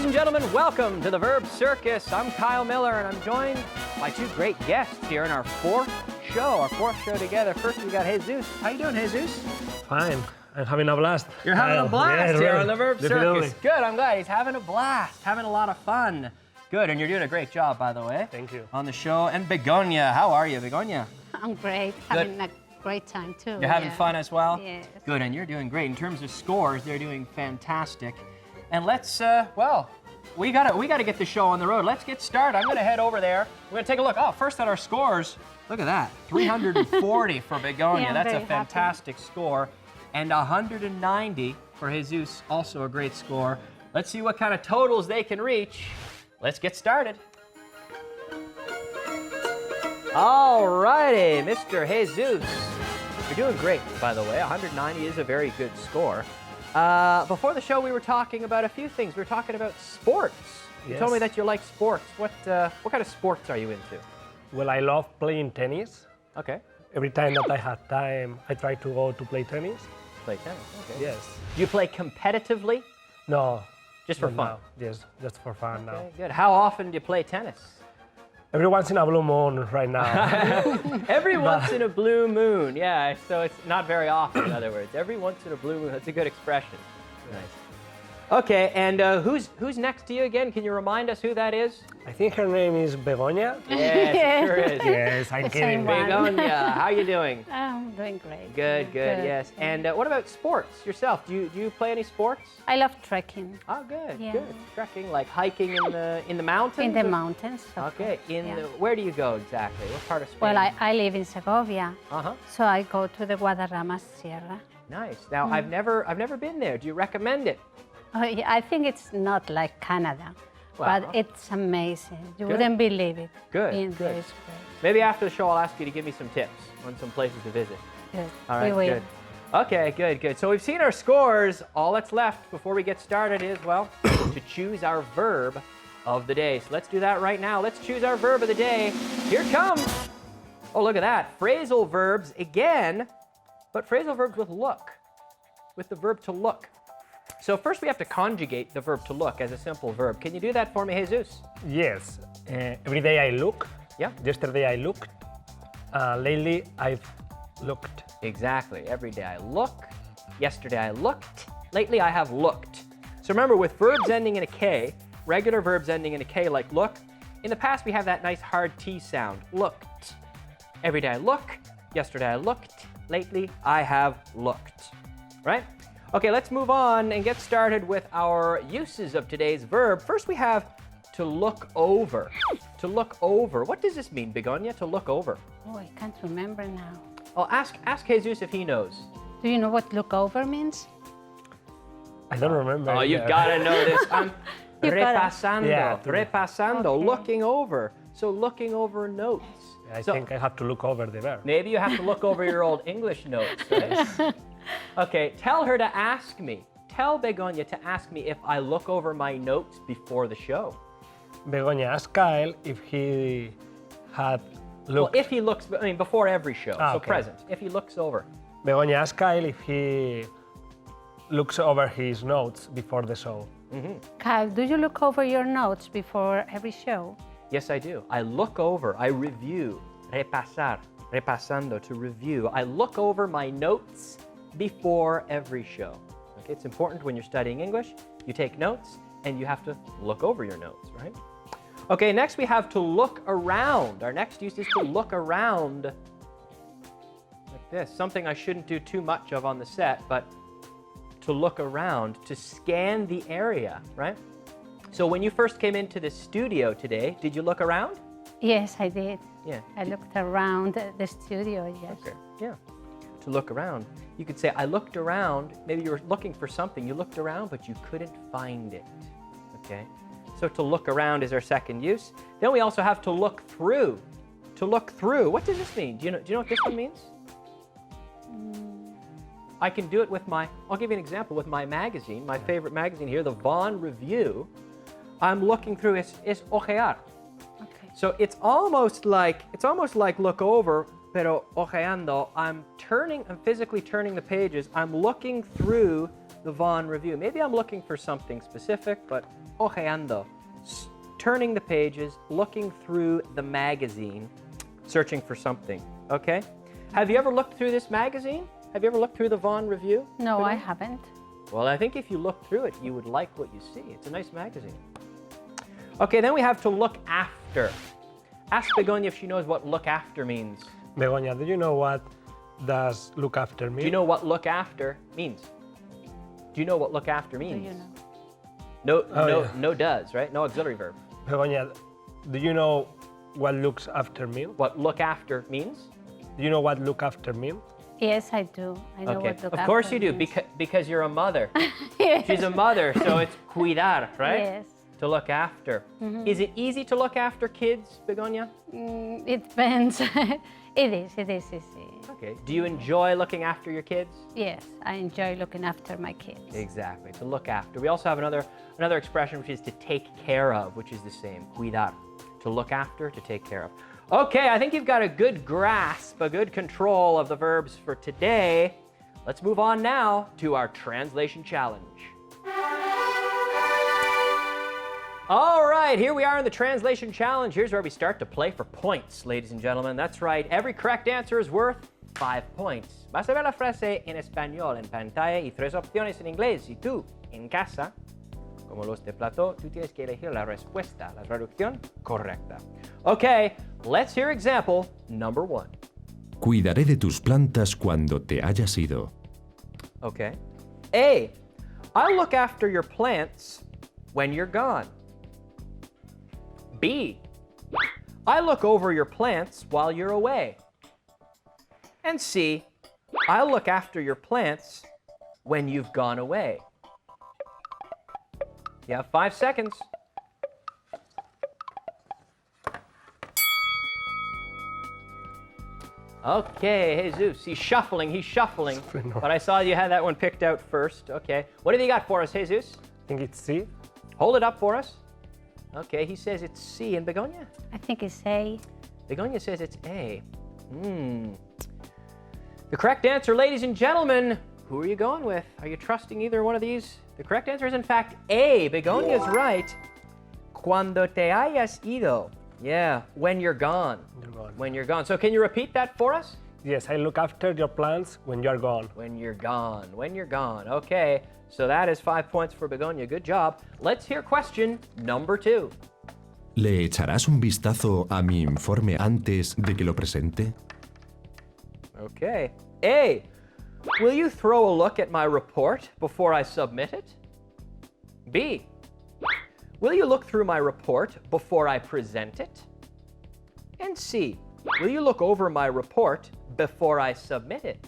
and gentlemen, welcome to the Verb Circus. I'm Kyle Miller, and I'm joined by two great guests here in our fourth show together. First, we got Jesus. How you doing, Jesus? Fine. I'm having a blast. You're having a blast yeah, here really. on the Verb Definitely. Circus. Good, I'm glad. He's having a blast, having a lot of fun. Good, and you're doing a great job, by the way. Thank you. On the show. And Begonia, how are you, Begonia? I'm great. Having a great time, too. You're having fun as well? Yes. Good, and you're doing great. In terms of scores, they're doing fantastic. And let's, we gotta get the show on the road. Let's get started. I'm gonna head over there. We're gonna take a look. Oh, first at our scores. Look at that, 340 for Begonia. Yeah, That's a very fantastic score. And 190 for Jesus, also a great score. Let's see what kind of totals they can reach. Let's get started. All righty, Mr. Jesus. You're doing great, by the way. 190 is a very good score. Before the show, we were talking about a few things. We were talking about sports. You told me that you like sports. What kind of sports are you into? Well, I love playing tennis. Okay. Every time that I have time, I try to go to play tennis. Play tennis, okay. Yes. Do you play competitively? No. Just for not fun? now. Yes, just for fun now. Okay, good. How often do you play tennis? Every once in a blue moon right now. Every once in a blue moon, yeah. So it's not very often, in other words. Every once in a blue moon. That's a good expression. Nice. Okay, and who's next to you again? Can you remind us who that is? I think her name is Begonia. Yes, it sure is. Yes, I'm The kidding. same one. Begonia, how you doing? I'm doing great. Good, yes. And what about sports yourself? Do you play any sports? I love trekking. Oh, good, Yeah. good. Trekking, like hiking in the mountains? In the or- mountains. of Okay, course, where do you go exactly? What part of Spain? Well, I live in Segovia, Uh-huh. so I go to the Guadarrama Sierra. Nice. Now, I've never been there. Do you recommend it? Oh, yeah, I think it's not like Canada, Wow. but it's amazing. You Good. wouldn't believe it. Good, In good. this place. Maybe after the show, I'll ask you to give me some tips on some places to visit. Good. All right, We will. good. Okay, good. So we've seen our scores. All that's left before we get started is, well, to choose our verb of the day. So let's do that right now. Let's choose our verb of the day. Here it comes. Oh, look at that. Phrasal verbs again, but phrasal verbs with look, with the verb to look. So first we have to conjugate the verb to look as a simple verb. Can you do that for me, Jesus? Yes. Every day I look. Yeah. Yesterday I looked. Lately I've looked. Exactly. Every day I look. Yesterday I looked. Lately I have looked. So remember, with verbs ending in a K, regular verbs ending in a K like look, in the past we have that nice hard T sound, looked. Every day I look. Yesterday I looked. Lately I have looked. Right? Okay, let's move on and get started with our uses of today's verb. First we have to look over. To look over. What does this mean, Begonia, to look over? Oh, I can't remember now. Oh, ask Jesus if he knows. Do you know what look over means? I don't remember. Oh, you've either. got to know this. I'm You've gotta- repasando. Yeah. Repasando. Okay. Looking over. So looking over notes. I So think I have to look over the verb. maybe you have to look over your old English notes, right? Okay, tell her to ask me. Tell Begonia to ask me if I look over my notes before the show. Begonia, ask Kyle if he had Well, looked. if he looks, before every show, so okay. present. If he looks over. Begonia, ask Kyle if he looks over his notes before the show. Kyle, do you look over your notes before every show? Yes, I do. I look over, I review, repasar, repasando, to review. I look over my notes before every show. Okay, it's important when you're studying English, you take notes and you have to look over your notes, right? Okay, next we have to look around. Our next use is to look around like this. Something I shouldn't do too much of on the set, but to look around, to scan the area, right? So when you first came into the studio today, did you look around? Yes, I did. Yeah. I looked around the studio, yes. Okay. Yeah. To look around. You could say, I looked around. Maybe you were looking for something. You looked around, but you couldn't find it. Okay. So to look around is our second use. Then we also have to look through. To look through. What does this mean? Do you know what this one means? I can do it with I'll give you an example with my magazine, my favorite magazine here, the Vaughan Review. I'm looking through, it's ojear. Okay. So it's almost like look over, pero ojeando. I'm physically turning the pages. I'm looking through the Vaughan review. Maybe I'm looking for something specific, but ojeando, turning the pages, looking through the magazine, searching for something, okay? Have you ever looked through this magazine? Have you ever looked through the Vaughan review? No, I haven't. Well, I think if you look through it, you would like what you see. It's a nice magazine. Okay, then we have to look after. Ask Begonia if she knows what look after means. Begonia, do you know what does look after mean? Do you know what look after means? Do you know what look after means? Do you know? No does, right? No auxiliary verb. Begonia, do you know what looks after mean? What look after means? Do you know what look after mean? Yes, I do. I know Okay, what look of course after you do, means. because you're a mother. Yes. She's a mother, so it's cuidar, right? Yes. To look after. Is it easy to look after kids, Begonia? It depends. It is easy. Okay. Do you enjoy looking after your kids? Yes, I enjoy looking after my kids. Exactly, to look after. We also have another expression which is to take care of, which is the same, cuidar. To look after, to take care of. Okay, I think you've got a good grasp, a good control of the verbs for today. Let's move on now to our translation challenge. All right, here we are in the translation challenge. Here's where we start to play for points, ladies and gentlemen. That's right, every correct answer is worth 5 points. Vas a ver la frase en español en pantalla y 3 opciones en inglés. Y tú, en casa, como los de plató, tú tienes que elegir la respuesta, la traducción correcta. Okay, let's hear example number 1. Cuidaré de tus plantas cuando te hayas ido. Okay. A, I'll look after your plants when you're gone. B, I look over your plants while you're away. And C, I'll look after your plants when you've gone away. You have 5 seconds. Okay, Jesus, he's shuffling, But I saw you had that one picked out first. Okay, what have you got for us, Jesus? I think it's C. Hold it up for us. Okay, he says it's C. And Begonia? I think it's A. Begonia says it's A. The correct answer, ladies and gentlemen, who are you going with? Are you trusting either one of these? The correct answer is, in fact, A. Begonia's right. Cuando te hayas ido. Yeah, when you're gone. You're gone. When you're gone. So can you repeat that for us? Yes, I look after your plants when you're gone. When you're gone. When you're gone. Okay, so that is 5 points for Begonia. Good job. Let's hear question number 2. ¿Le echarás un vistazo a mi informe antes de que lo presente? Okay. A, will you throw a look at my report before I submit it? B, will you look through my report before I present it? And C, will you look over my report before I submit it?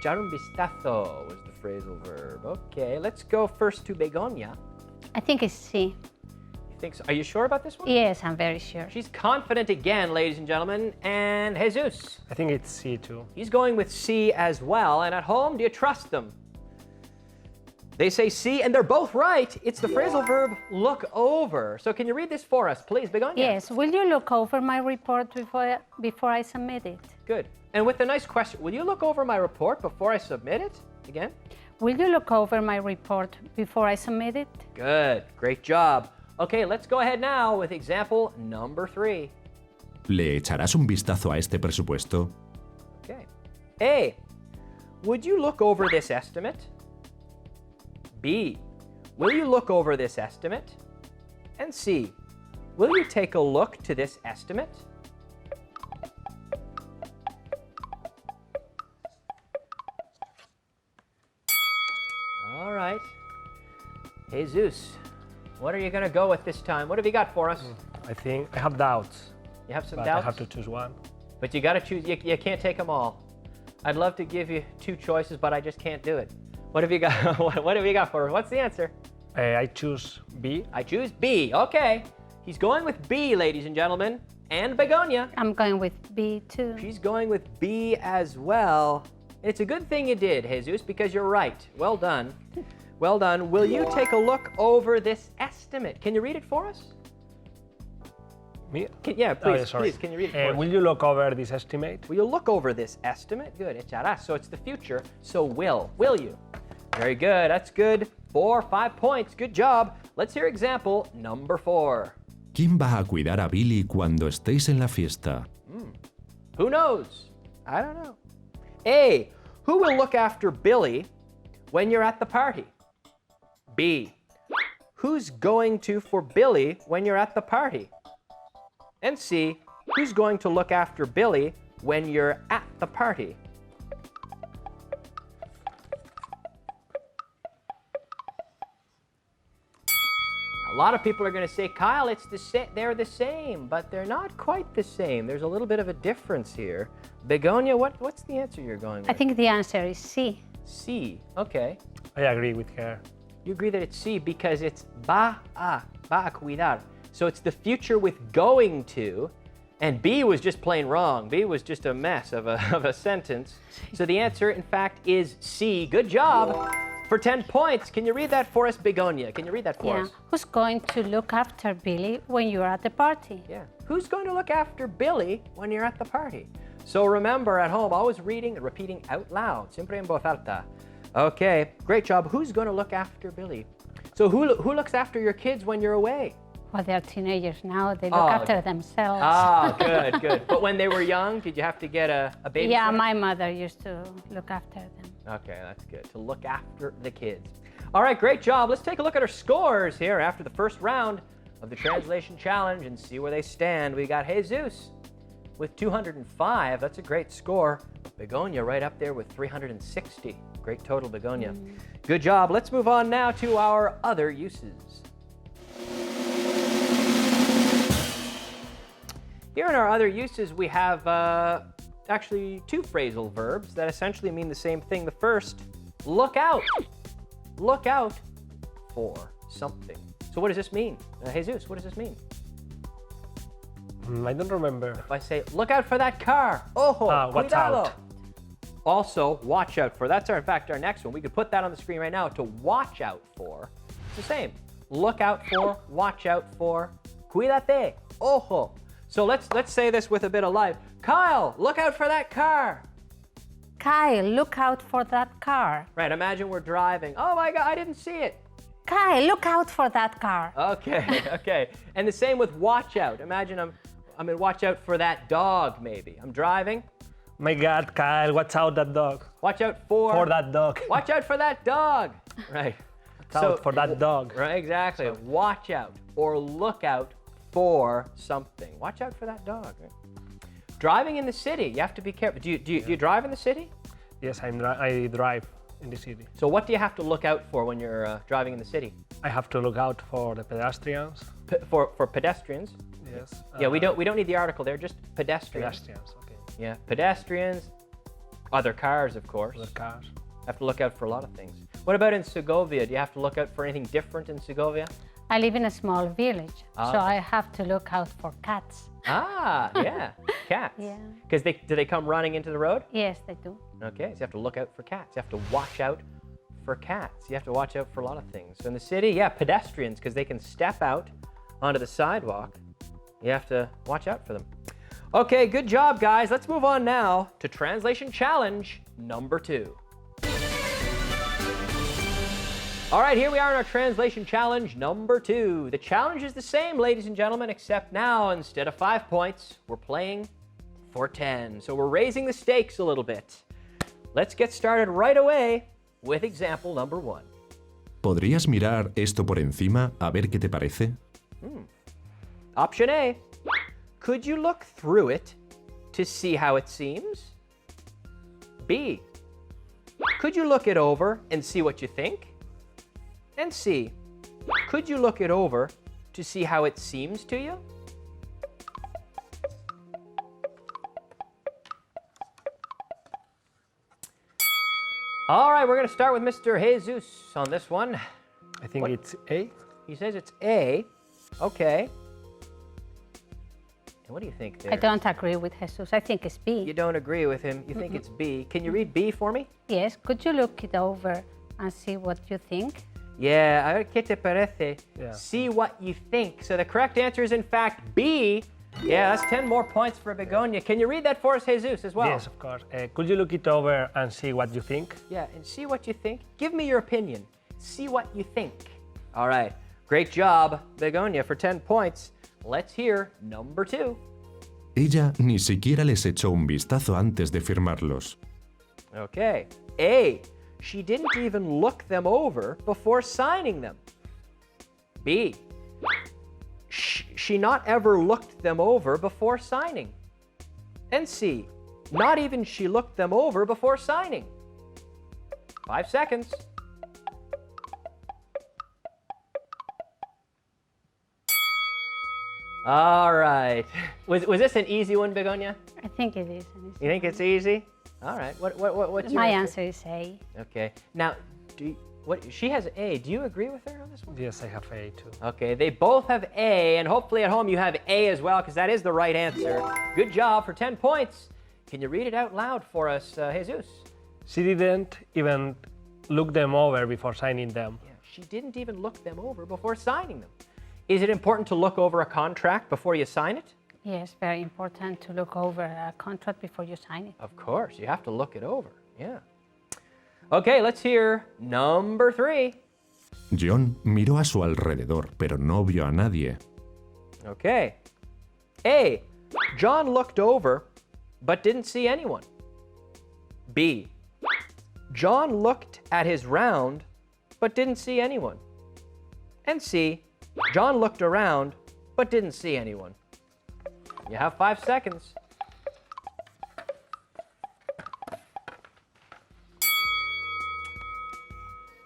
Echar un vistazo was the phrasal verb. Okay, let's go first to Begonia. I think it's C. You think so? Are you sure about this one? Yes, I'm very sure. She's confident again, ladies and gentlemen. And Jesus, I think it's C too. he's going with C as well. And at home, do you trust them? They say C, and they're both right. It's the phrasal verb look over. So can you read this for us, please, Begonia? Yes, will you look over my report before I submit it? Good. And with a nice question, will you look over my report before I submit it? Again? Will you look over my report before I submit it? Good. Great job. Okay, let's go ahead now with example number 3. ¿Le echarás un vistazo a este presupuesto? Okay. A, would you look over this estimate? B, will you look over this estimate? And C, will you take a look to this estimate? All right. Jesus, what are you going to go with this time? What have you got for us? I think I have doubts, You have some but doubts? I have to choose one. But you got to choose. You can't take them all. I'd love to give you 2 choices, but I just can't do it. What have you got? What have you got for us? What's the answer? I choose B. I choose B. Okay. He's going with B, ladies and gentlemen. And Begonia. I'm going with B too. She's going with B as well. It's a good thing you did, Jesus, because you're right. Well done. Well done. Will you take a look over this estimate? Can you read it for us? Me? Yeah, please, sorry. please, can you read it for us? Will you look over this estimate? Will you look over this estimate? Good. Echarás. So it's the future. So will. Will you? Very good. That's good. 4, 5 points. Good job. Let's hear example number 4. ¿Quién va a cuidar a Billy cuando estéis en la fiesta? Who knows? I don't know. A. Who will look after Billy when you're at the party? B. Who's going to for Billy when you're at the party? And C. Who's going to look after Billy when you're at the party? A lot of people are going to say, Kyle, they're the same, but they're not quite the same. There's a little bit of a difference here. Begonia, what's the answer you're going with? I think the answer is C. C. Okay. I agree with her. You agree that it's C because it's va a cuidar. So it's the future with going to, and B was just plain wrong. B was just a mess of a sentence. So the answer, in fact, is C. Good job. For 10 points, can you read that for us, Begonia? Can you read that for us? Who's going to look after Billy when you're at the party? Yeah. Who's going to look after Billy when you're at the party? So remember at home, always reading and repeating out loud. Siempre en voz alta. Okay, great job. Who's going to look after Billy? So who looks after your kids when you're away? Well, they're teenagers now. They look after themselves. Ah, good, good. But when they were young, did you have to get a babysitter? Yeah, my mother used to look after them. Okay, that's good. To look after the kids. All right, great job. Let's take a look at our scores here after the first round of the translation challenge and see where they stand. We got Jesus with 205. That's a great score. Begonia right up there with 360. Great total, Begonia. Good job. Let's move on now to our other uses. Here in our other uses, we have actually 2 phrasal verbs that essentially mean the same thing. The first, look out. Look out for something. So what does this mean? Jesus, what does this mean? I don't remember. If I say, look out for that car. Ojo, watch cuidado. out. Also, watch out for. That's in fact our next one. We could put that on the screen right now. To watch out for. It's the same. Look out for, watch out for. Cuídate. Ojo. So let's say this with a bit of life. Kyle, look out for that car. Kyle, look out for that car. Right, imagine we're driving. Oh my God, I didn't see it. Kyle, look out for that car. Okay, okay. And the same with watch out. Imagine I'm gonna watch out for that dog maybe. I'm driving. My God, Kyle, watch out that dog. Watch out for that dog. Watch out for that dog. Right. Watch out for that dog. Right, exactly. So, watch out or look out for something. Watch out for that dog. Right? Driving in the city, you have to be careful. Do you drive in the city? Yes, I drive in the city. So what do you have to look out for when you're driving in the city? I have to look out for the pedestrians. For pedestrians? Yes. Yeah, we don't need the article there. Just pedestrians. Pedestrians. Okay. Yeah, pedestrians. Other cars, of course. Other cars. Have to look out for a lot of things. What about in Segovia? Do you have to look out for anything different in Segovia? I live in a small village, Ah, so okay. I have to look out for cats. Ah, yeah, cats. Yeah. Because do they come running into the road? Yes, they do. Okay, so you have to look out for cats. You have to watch out for cats. You have to watch out for a lot of things. So in the city, yeah, pedestrians, because they can step out onto the sidewalk. You have to watch out for them. Okay, good job, guys. Let's move on now to Translation Challenge number 2. All right, here we are in our Translation Challenge number 2. The challenge is the same, ladies and gentlemen, except now, instead of 5 points, we're playing for 10. So we're raising the stakes a little bit. Let's get started right away with example number 1. ¿Podrías mirar esto por encima a ver qué te parece? Option A. Could you look through it to see how it seems? B. Could you look it over and see what you think? And C. Could you look it over to see how it seems to you? All right, we're going to start with Mr. Jesus on this one. I think it's A. He says it's A. Okay. And what do you think there? I don't agree with Jesus. I think it's B. You don't agree with him. You think it's B. Can you read B for me? Yes, could you look it over and see what you think? Yeah, a ver qué te parece. Yeah. See what you think. So the correct answer is in fact B. Yeah, that's 10 more points for Begonia. Can you read that for us, Jesus, as well? Yes, of course. Could you look it over and see what you think? Yeah, and see what you think. Give me your opinion. See what you think. All right. Great job, Begonia, for 10 points. Let's hear number 2. Ella ni siquiera les echó un vistazo antes de firmarlos. Okay. A. She didn't even look them over before signing them. B. She not ever looked them over before signing. And C. Not even she looked them over before signing. 5 seconds. All right. Was this an easy one, Begonia? I think it is. You think it's easy? All right. What's your My answer is A. Okay. Now, she has A. Do you agree with her on this one? Yes, I have A too. Okay. They both have A, and hopefully at home you have A as well, because that is the right answer. Good job for 10 points. Can you read it out loud for us, Jesus? She didn't even look them over before signing them. Yeah, she didn't even look them over before signing them. Is it important to look over a contract before you sign it? Yes, very important to look over a contract before you sign it. Of course, you have to look it over. Yeah. Okay, let's hear number 3. John miró a su alrededor, pero no vio a nadie. Okay. A. John looked over, but didn't see anyone. B. John looked at his round, but didn't see anyone. And C. John looked around, but didn't see anyone. You have 5 seconds.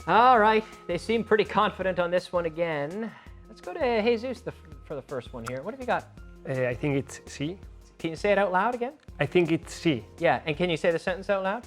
All right, they seem pretty confident on this one again. Let's go to Jesus for the first one here. What have you got? I think it's C. Can you say it out loud again? I think it's C. Yeah, and can you say the sentence out loud?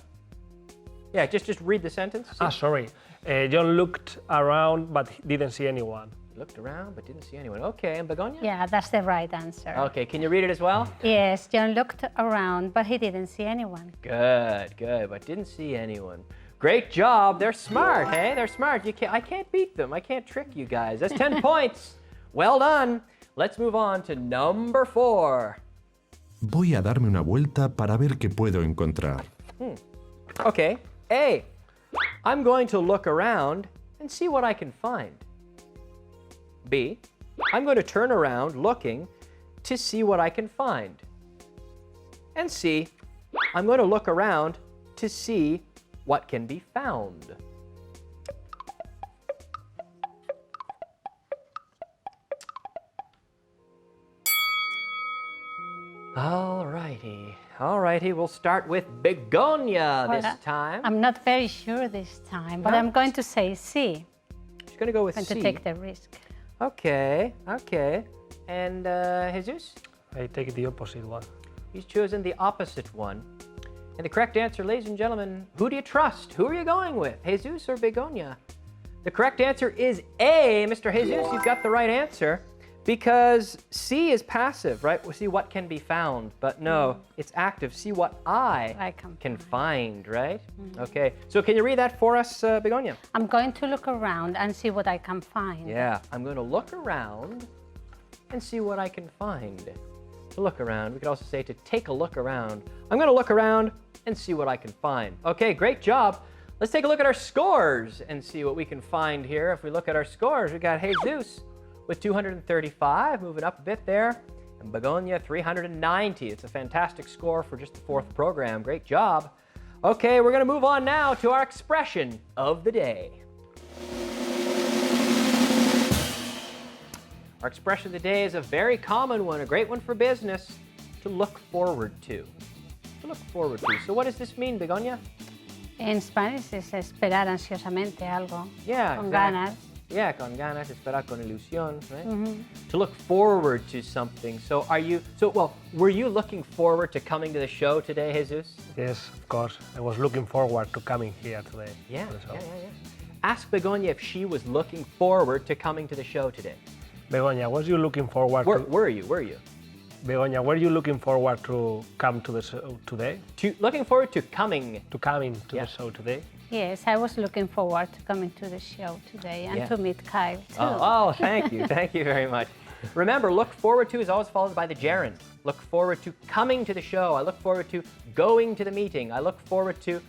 Yeah, just read the sentence. Sorry. John looked around but didn't see anyone. Looked around but didn't see anyone. Okay, and Begonia? Yeah, that's the right answer. Okay, can you read it as well? Yes, John looked around, but he didn't see anyone. Good, but didn't see anyone. Great job. They're smart, hey? They're smart. I can't beat them. I can't trick you guys. That's 10 points. Well done. Let's move on to number 4. Voy a darme una vuelta para ver qué puedo encontrar. Okay. A. I'm going to look around and see what I can find. B. I'm going to turn around looking to see what I can find. And C. I'm going to look around to see what can be found. All righty, we'll start with Begonia this time. I'm not very sure this time, but No? I'm going to say C. She's going to go with I'm C. going to take the risk. Okay. And Jesus? I take the opposite one. He's chosen the opposite one. And the correct answer, ladies and gentlemen, who do you trust? Who are you going with, Jesus or Begonia? The correct answer is A. Mr. Jesus, you've got the right answer. Because C is passive, right? We'll see what can be found. But no, it's active. See what I can find, right? Okay. So can you read that for us, Begonia? I'm going to look around and see what I can find. Yeah, I'm going to look around and see what I can find. To look around. We could also say to take a look around. I'm going to look around and see what I can find. Okay, great job. Let's take a look at our scores and see what we can find here. If we look at our scores, we got Jesus with 235, moving up a bit there, and Begonia 390. It's a fantastic score for just the 4th program. Great job. Okay, we're going to move on now to our expression of the day. Our expression of the day is a very common one, a great one for business, to look forward to. To look forward to. So what does this mean, Begonia? En Spanish es esperar ansiosamente algo. Yeah, con exactly. ganas. Yeah, con ganas, esperar con ilusión, right? To look forward to something. So were you looking forward to coming to the show today, Jesus? Yes, of course. I was looking forward to coming here today. Yeah. Ask Begonia if she was looking forward to coming to the show today. Begonia, was you looking forward to... Were you? Begonia, were you looking forward to come to the show today? Looking forward to coming. To coming to the show today? Yes, I was looking forward to coming to the show today and to meet Kyle too. Oh, thank you. Thank you very much. Remember, look forward to is always followed by the gerund. Look forward to coming to the show. I look forward to going to the meeting. I look forward to,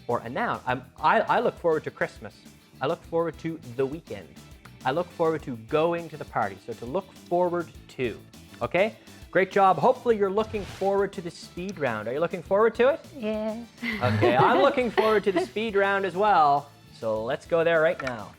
or a noun. I look forward to Christmas. I look forward to the weekend. I look forward to going to the party. So to look forward to, okay? Great job. Hopefully you're looking forward to the speed round. Are you looking forward to it? Yes. Okay, I'm looking forward to the speed round as well. So let's go there right now.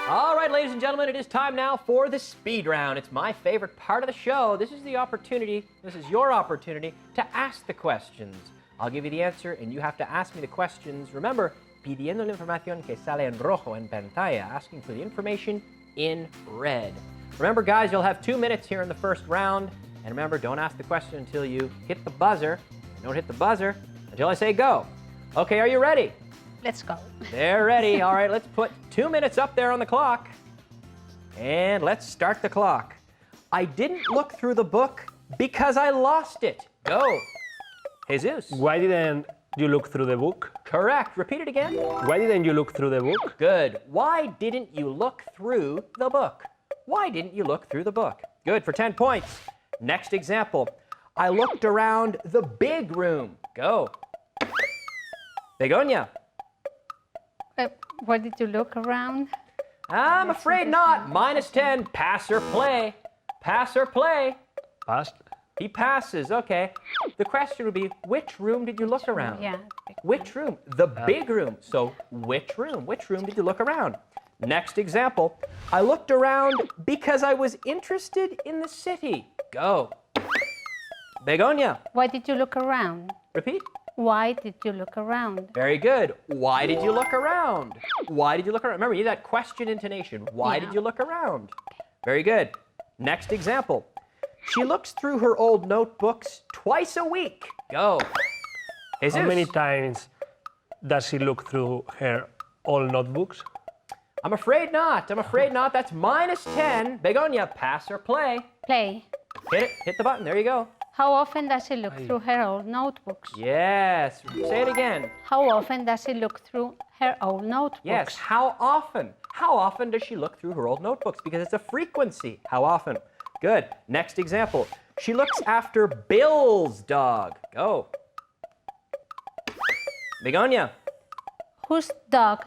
All right, ladies and gentlemen, it is time now for the speed round. It's my favorite part of the show. This is your opportunity to ask the questions. I'll give you the answer and you have to ask me the questions. Remember, pidiendo la información que sale en rojo en pantalla, asking for the information in red. Remember, guys, you'll have 2 minutes here in the first round. And remember, don't ask the question until you hit the buzzer. And don't hit the buzzer until I say go. Okay, are you ready? Let's go. They're ready. All right, let's put 2 minutes up there on the clock. And let's start the clock. I didn't look through the book because I lost it. Go. Jesus. Why didn't you look through the book? Correct. Repeat it again. Why didn't you look through the book? Good. Why didn't you look through the book? Why didn't you look through the book? Good, for 10 points. Next example. I looked around the big room. Go. Begonia. Where did you look around? I'm afraid not. -10. Pass or play. Pass or play. Past. He passes. Okay. The question would be, which room did you look around? Yeah. Which room? The big room. So which room? Which room did you look around? Next example. I looked around because I was interested in the city. Go. Begonia. Why did you look around? Repeat. Why did you look around? Very good. Why did you look around? Why did you look around? Remember, you need that question intonation. Why did you look around? Very good. Next example. She looks through her old notebooks twice a week. Go. Jesus. How many times does she look through her old notebooks? I'm afraid not. I'm afraid not. That's -10. Begonia, pass or play? Play. Hit it. Hit the button. There you go. How often does she look through her old notebooks? Yes. Say it again. How often does she look through her old notebooks? Yes. How often? How often does she look through her old notebooks? Because it's a frequency. How often? Good. Next example. She looks after Bill's dog. Go. Begonia. Whose dog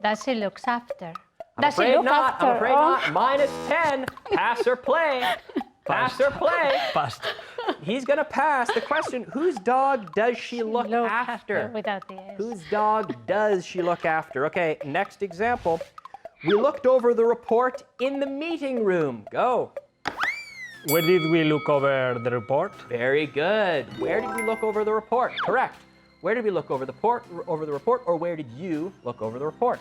does she look after? I'm afraid not. I'm afraid not. -10. Pass or play? Pass or play? Past. He's going to pass. The question, whose dog does she look after? Without the S. Whose dog does she look after? Okay, next example. We looked over the report in the meeting room. Go. Where did we look over the report? Very good. Where did we look over the report? Correct. Where did we look over the report, or where did you look over the report?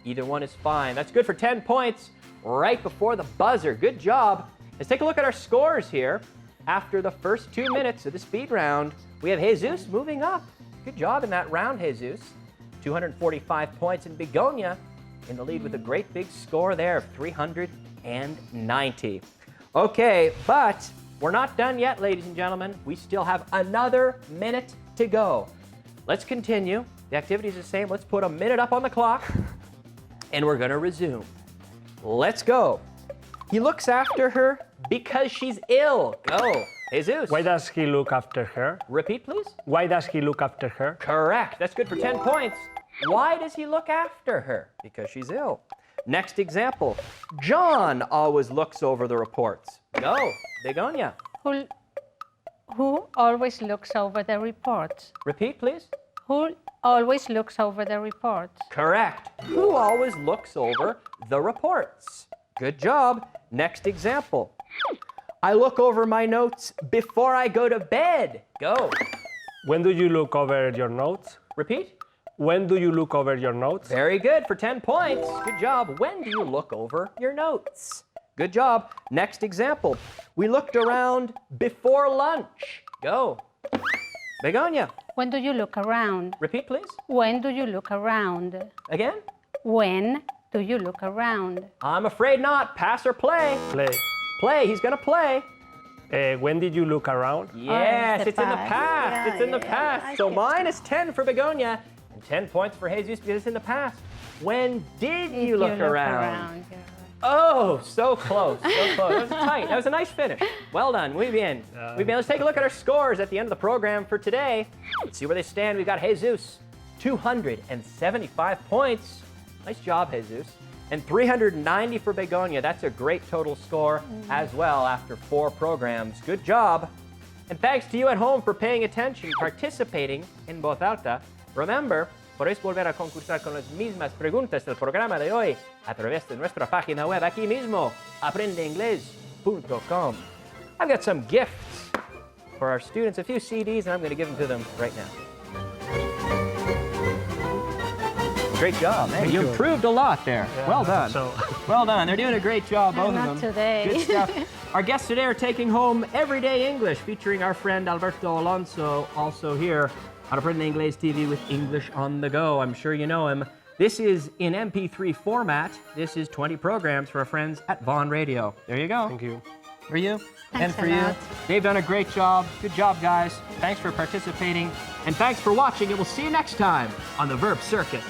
Either one is fine. That's good for 10 points right before the buzzer. Good job. Let's take a look at our scores here. After the first 2 minutes of the speed round, we have Jesus moving up. Good job in that round, Jesus. 245 points, and Begonia in the lead with a great big score there of 390. Okay, but we're not done yet, ladies and gentlemen. We still have another minute to go. Let's continue. The activity is the same. Let's put a minute up on the clock, and we're going to resume. Let's go. He looks after her because she's ill. Go. Jesus. Why does he look after her? Repeat, please. Why does he look after her? Correct. That's good for 10 points. Why does he look after her? Because she's ill. Next example. John always looks over the reports. Go. Begonia. Who always looks over the reports? Repeat, please. Who always looks over the reports? Correct. Who always looks over the reports? Good job. Next example. I look over my notes before I go to bed. Go. When do you look over your notes? Repeat. When do you look over your notes? Very good for 10 points. Good job. When do you look over your notes? Good job. Next example. We looked around before lunch. Go. Begonia. When do you look around? Repeat, please. When do you look around? Again. When do you look around? I'm afraid not. Pass or play? Play. Play. He's going to play. When did you look around? Yes, it's in the past. past. Yeah, It's in the yeah, past. I So get -10 for Begonia and 10 points for Jesus because it's in the past. When did you look around? Oh, so close, so close. That was tight. That was a nice finish. Well done. Muy bien. Muy bien. Let's take a look at our scores at the end of the program for today. Let's see where they stand. We've got Jesus, 275 points. Nice job, Jesus. And 390 for Begonia. That's a great total score as well after 4 programs. Good job. And thanks to you at home for paying attention, participating en voz alta. Remember, podéis volver a concursar con las mismas preguntas del programa de hoy a través de nuestra página web aquí mismo, aprendeinglés.com. I've got some gifts for our students, a few CDs, and I'm going to give them to them right now. Great job, man. You improved a lot there. Yeah, well done. so- Well done. They're doing a great job, both of Not them. today. Good stuff. Our guests today are taking home Everyday English, featuring our friend Alberto Alonso, also here on Aprende Inglés TV with English on the Go. I'm sure you know him. This is in MP3 format. This is 20 programs for our friends at Vaughan Radio. There you go. Thank you. For you. Thanks and for a you. lot. They've done a great job. Good job, guys. Thanks for participating. And thanks for watching. And we'll see you next time on the Verb Circuit.